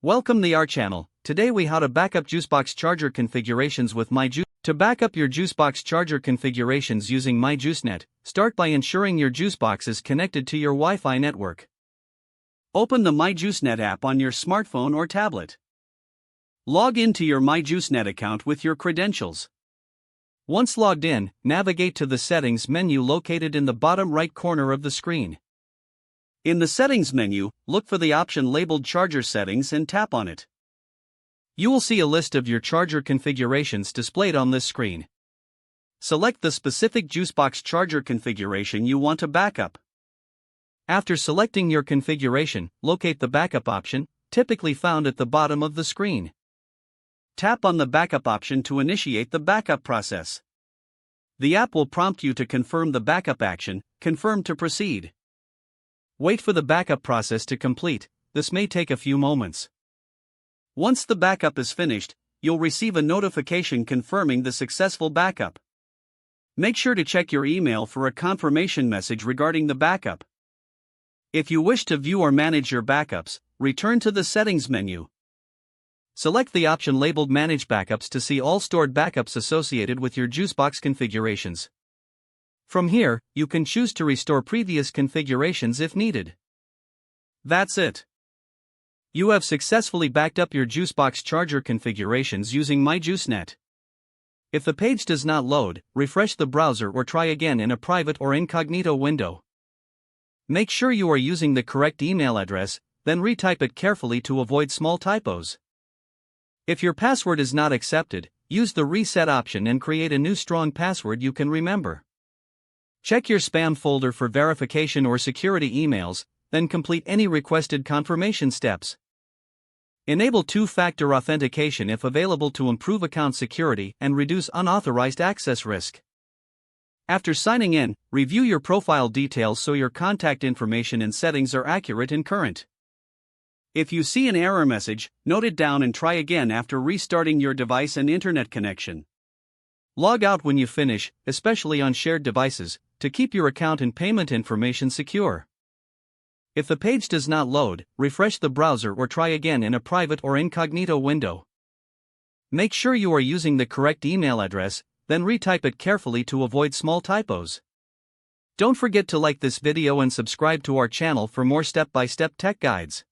Welcome to our channel. Today we how to backup JuiceBox charger configurations with myJuice. To backup your JuiceBox charger configurations using myJuiceNet, start by ensuring your JuiceBox is connected to your Wi-Fi network. Open the myJuiceNet app on your smartphone or tablet. Log into your myJuiceNet account with your credentials. Once logged in, navigate to the Settings menu located in the bottom right corner of the screen. In the Settings menu, look for the option labeled Charger Settings and tap on it. You will see a list of your charger configurations displayed on this screen. Select the specific JuiceBox charger configuration you want to backup. After selecting your configuration, locate the backup option, typically found at the bottom of the screen. Tap on the backup option to initiate the backup process. The app will prompt you to confirm the backup action, confirm to proceed. Wait for the backup process to complete. This may take a few moments. Once the backup is finished, you'll receive a notification confirming the successful backup. Make sure to check your email for a confirmation message regarding the backup. If you wish to view or manage your backups, return to the Settings menu. Select the option labeled Manage Backups to see all stored backups associated with your JuiceBox configurations. From here, you can choose to restore previous configurations if needed. That's it. You have successfully backed up your JuiceBox charger configurations using myJuiceNet. If the page does not load, refresh the browser or try again in a private or incognito window. Make sure you are using the correct email address, then retype it carefully to avoid small typos. If your password is not accepted, use the reset option and create a new strong password you can remember. Check your spam folder for verification or security emails, then complete any requested confirmation steps. Enable two-factor authentication if available to improve account security and reduce unauthorized access risk. After signing in, review your profile details so your contact information and settings are accurate and current. If you see an error message, note it down and try again after restarting your device and internet connection. Log out when you finish, especially on shared devices, to keep your account and payment information secure. If the page does not load, refresh the browser or try again in a private or incognito window. Make sure you are using the correct email address, then retype it carefully to avoid small typos. Don't forget to like this video and subscribe to our channel for more step-by-step tech guides.